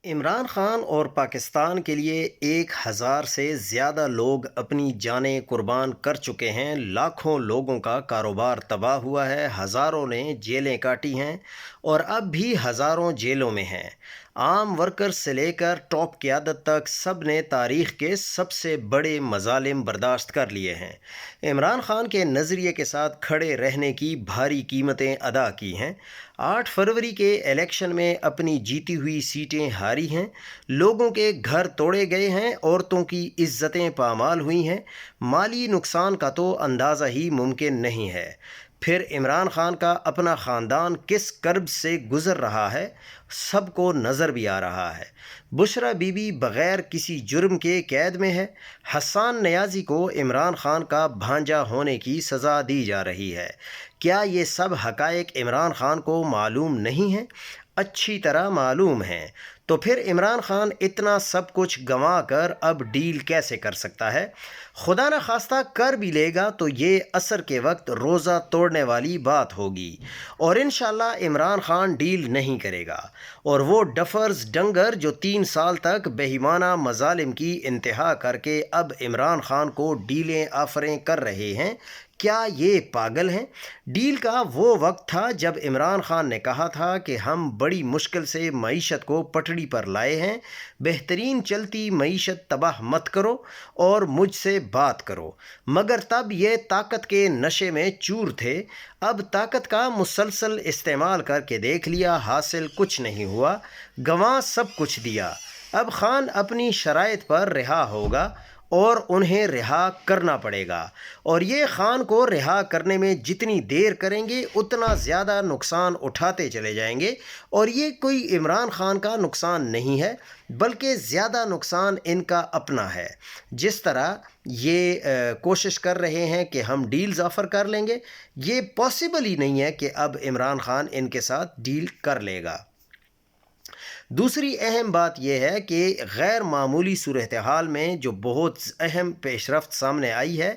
इमरान खान और पाकिस्तान के लिए 1000 से ज़्यादा लोग अपनी जानें कुर्बान कर चुके हैं। लाखों लोगों का कारोबार तबाह हुआ है, हज़ारों ने जेलें काटी हैं और अब भी हज़ारों जेलों में हैं। आम वर्कर्स से लेकर टॉप क़यादत तक सब ने तारीख़ के सबसे बड़े मज़ालिम बर्दाश्त कर लिए हैं। इमरान खान के नज़रिए के साथ खड़े रहने की भारी कीमतें अदा की हैं। 8 फरवरी के इलेक्शन में अपनी जीती हुई सीटें हारी हैं, लोगों के घर तोड़े गए हैं, औरतों की इज्जतें पामाल हुई हैं। माली नुकसान का तो अंदाज़ा ही मुमकिन नहीं है। फिर इमरान खान का अपना ख़ानदान किस कर्ब से गुज़र रहा है, सबको नज़र भी आ रहा है। बुशरा बीबी बग़ैर किसी जुर्म के कैद में है। हसन नियाज़ी को इमरान खान का भांजा होने की सज़ा दी जा रही है। क्या ये सब हक़ाइक़ इमरान खान को मालूम नहीं है? अच्छी तरह मालूम है। तो फिर इमरान खान इतना सब कुछ गंवा कर अब डील कैसे कर सकता है? खुदा न खास्ता कर भी लेगा तो ये असर के वक्त रोज़ा तोड़ने वाली बात होगी और इंशाल्लाह इमरान खान डील नहीं करेगा। और वो डफर्स डंगर जो 3 साल तक बेईमाना मजालिम की इंतहा करके अब इमरान खान को डीलें ऑफरें कर रहे हैं, क्या ये पागल हैं? डील का वो वक्त था जब इमरान खान ने कहा था कि हम बड़ी मुश्किल से मईशत को पटड़ी पर लाए हैं, बेहतरीन चलती मईशत तबाह मत करो और मुझसे बात करो। मगर तब ये ताकत के नशे में चूर थे। अब ताकत का मुसलसल इस्तेमाल करके देख लिया, हासिल कुछ नहीं हुआ, गंवा सब कुछ दिया। अब खान अपनी शराइत पर रिहा होगा और उन्हें रिहा करना पड़ेगा और ये खान को रिहा करने में जितनी देर करेंगे उतना ज़्यादा नुकसान उठाते चले जाएंगे। और ये कोई इमरान खान का नुकसान नहीं है बल्कि ज़्यादा नुकसान इनका अपना है। जिस तरह ये कोशिश कर रहे हैं कि हम डील्स ऑफ़र कर लेंगे, ये पॉसिबल ही नहीं है कि अब इमरान खान इनके साथ डील कर लेगा। दूसरी अहम बात यह है कि गैर मामूली सूरत हाल में जो बहुत अहम पेशरफ्त सामने आई है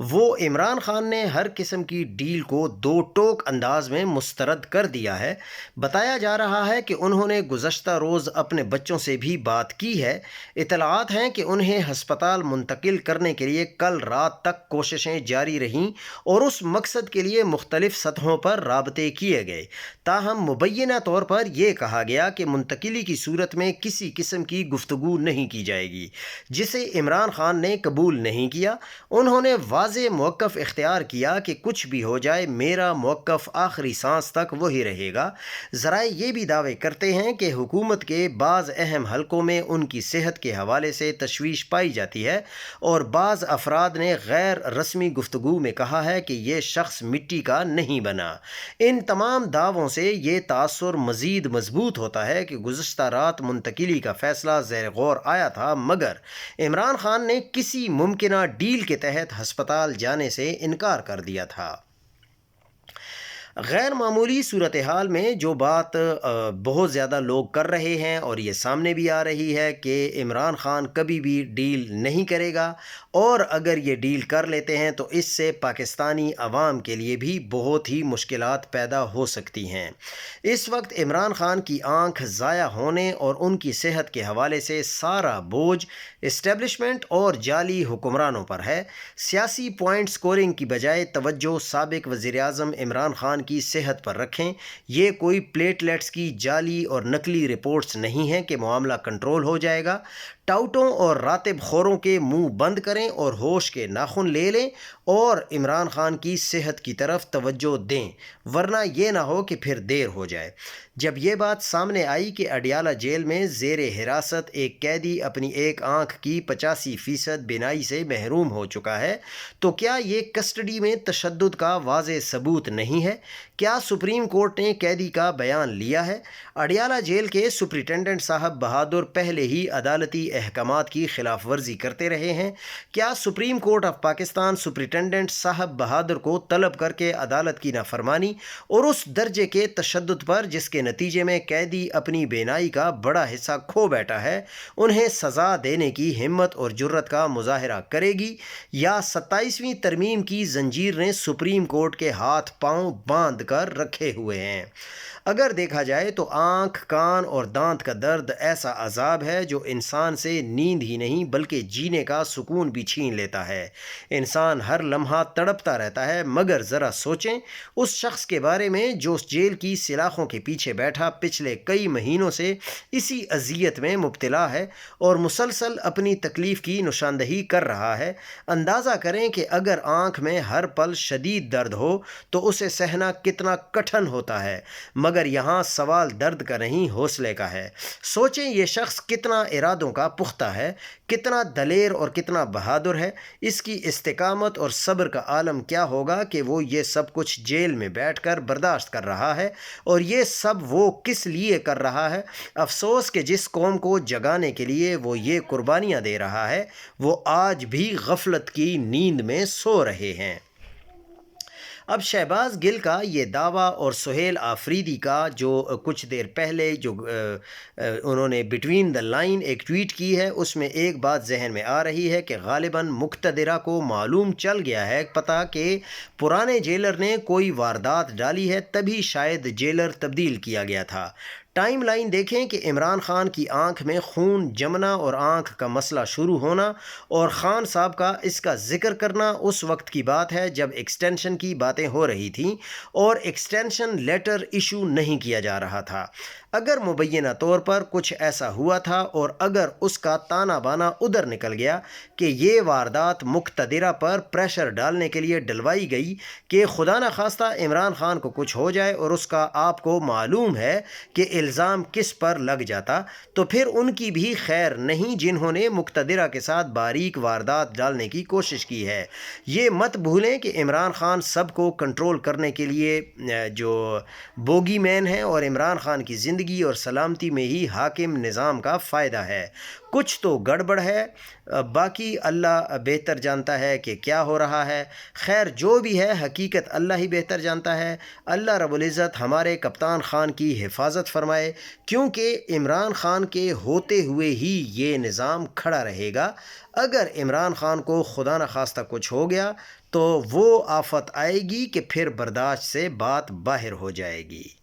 वो इमरान खान ने हर किस्म की डील को दो टोक अंदाज में मुस्तरद कर दिया है। बताया जा रहा है कि उन्होंने गुज़श्ता रोज़ अपने बच्चों से भी बात की है। इतलात हैं कि उन्हें हस्पताल मुंतकिल करने के लिए कल रात तक कोशिशें जारी रहीं और उस मकसद के लिए मुख्तलिफ़ सतहों पर राबते किए गए। ताहम मुबैना तौर पर यह कहा गया कि मुंतकिल की सूरत में किसी किस्म की गुफ्तगू नहीं की जाएगी, जिसे इमरान खान ने कबूल नहीं किया। उन्होंने वाज़े मौक़िफ़ इख्तियार किया कि कुछ भी हो जाए मेरा मौक़िफ़ आखिरी सांस तक वही रहेगा। ज़राए ये भी दावे करते हैं कि हुकूमत के बाज़ अहम हलकों में उनकी सेहत के हवाले से तशवीश पाई जाती है और बाज़ अफराद ने गैर रस्मी गुफ्तगू में कहा है कि ये शख्स मिट्टी का नहीं बना। इन तमाम दावों से ये तासुर मज़ीद मजबूत होता है कि गुज़श्ता रात मुंतकिली का फ़ैसला ज़ेर गौर आया था, मगर इमरान खान ने किसी मुमकिना डील के तहत हस्पताल जाने से इनकार कर दिया था। गैर मामूली सूरत हाल में जो बात बहुत ज़्यादा लोग कर रहे हैं और ये सामने भी आ रही है कि इमरान खान कभी भी डील नहीं करेगा और अगर ये डील कर लेते हैं तो इससे पाकिस्तानी अवाम के लिए भी बहुत ही मुश्किलात पैदा हो सकती हैं। इस वक्त इमरान खान की आंख ज़ाया होने और उनकी सेहत के हवाले से सारा बोझ इस्टेब्लिशमेंट और जाली हुक्मरानों पर है। सियासी पॉइंट स्कोरिंग की बजाय तवज्जो साबिक वज़ीर-ए-आज़म इमरान खान की सेहत पर रखें। ये कोई प्लेटलेट्स की जाली और नकली रिपोर्ट्स नहीं हैं कि मामला कंट्रोल हो जाएगा। टाउटों और रातिब खोरों के मुंह बंद करें और होश के नाखून ले लें और इमरान खान की सेहत की तरफ तवज्जो दें, वरना ये ना हो कि फिर देर हो जाए। जब ये बात सामने आई कि अडियाला जेल में ज़ेरे हिरासत एक कैदी अपनी एक आंख की 85% बिनाई से महरूम हो चुका है, तो क्या ये कस्टडी में तशद्दुद का वाज़े सबूत नहीं है? क्या सुप्रीम कोर्ट ने कैदी का बयान लिया है? अडियाला जेल के सुप्रिटेंडेंट साहब बहादुर पहले ही अदालती अहकामात की खिलाफ वर्जी करते रहे हैं। क्या supreme court of Pakistan superintendent superintendent صاحب بہادر کو طلب کر کے عدالت کی نافرمانی اور اس درجے کے تشدد پر جس کے نتیجے میں قیدی اپنی بینائی کا بڑا حصہ کھو بیٹھا ہے انہیں سزا دینے کی ہمت اور جرت کا مظاہرہ کرے گی، یا 27ویں ترمیم کی زنجیر نے سپریم کورٹ کے ہاتھ پاؤں باندھ کر رکھے ہوئے ہیں؟ اگر دیکھا جائے تو آنکھ، کان اور دانت کا درد ایسا عذاب ہے جو انسان سے نیند ہی نہیں بلکہ جینے کا سکون بھی چھین لیتا ہے۔ انسان ہر لمحہ تڑپتا رہتا ہے، مگر ذرا سوچیں اس شخص کے بارے میں جو جیل کی سلاخوں کے پیچھے بیٹھا پچھلے کئی مہینوں سے اسی اذیت میں مبتلا ہے اور مسلسل اپنی تکلیف کی نشاندہی کر رہا ہے۔ اندازہ کریں کہ اگر آنکھ میں ہر پل شدید درد ہو تو اسے سہنا کتنا کٹھن ہوتا ہے، مگر یہاں سوال درد کا نہیں حوصلے کا ہے۔ سوچیں یہ شخص کتنا ارادوں کا پختہ ہے، کتنا دلیر اور کتنا بہادر ہے۔ اس کی استقامت اور صبر کا عالم کیا ہوگا کہ وہ یہ سب کچھ جیل میں بیٹھ کر برداشت کر رہا ہے، اور یہ سب وہ کس لیے کر رہا ہے؟ افسوس کہ جس قوم کو جگانے کے لیے وہ یہ قربانیاں دے رہا ہے وہ آج بھی غفلت کی نیند میں سو رہے ہیں۔ اب شہباز گل کا یہ دعویٰ اور سہیل آفریدی کا جو کچھ دیر پہلے جو انہوں نے بٹوین دا لائن ایک ٹویٹ کی ہے، اس میں ایک بات ذہن میں آ رہی ہے کہ غالباً مقتدرہ کو معلوم چل گیا ہے پتہ کہ پرانے جیلر نے کوئی واردات ڈالی ہے، تبھی شاید جیلر تبدیل کیا گیا تھا۔ ٹائم لائن دیکھیں کہ عمران خان کی آنکھ میں خون جمنا اور آنکھ کا مسئلہ شروع ہونا اور خان صاحب کا اس کا ذکر کرنا اس وقت کی بات ہے جب ایکسٹینشن کی باتیں ہو رہی تھیں اور ایکسٹینشن لیٹر ایشو نہیں کیا جا رہا تھا۔ اگر مبینہ طور پر کچھ ایسا ہوا تھا اور اگر اس کا تانا بانا ادھر نکل گیا کہ یہ واردات مقتدرہ پر پریشر ڈالنے کے لیے ڈلوائی گئی کہ خدا نخواستہ عمران خان کو کچھ ہو جائے اور اس کا آپ کو معلوم ہے کہ الزام کس پر لگ جاتا، تو پھر ان کی بھی خیر نہیں جنہوں نے مقتدرہ کے ساتھ باریک واردات ڈالنے کی کوشش کی ہے۔ یہ مت بھولیں کہ عمران خان سب کو کنٹرول کرنے کے لیے جو بوگی مین ہے اور عمران خان کی زندگی اور سلامتی میں ہی حاکم نظام کا فائدہ ہے۔ کچھ تو گڑبڑ ہے، باقی اللہ بہتر جانتا ہے کہ کیا ہو رہا ہے۔ خیر جو بھی ہے حقیقت اللہ ہی بہتر جانتا ہے۔ اللہ رب العزت ہمارے کپتان خان کی حفاظت فرمائے، کیونکہ عمران خان کے ہوتے ہوئے ہی یہ نظام کھڑا رہے گا۔ اگر عمران خان کو خدا نخواستہ کچھ ہو گیا تو وہ آفت آئے گی کہ پھر برداشت سے بات باہر ہو جائے گی۔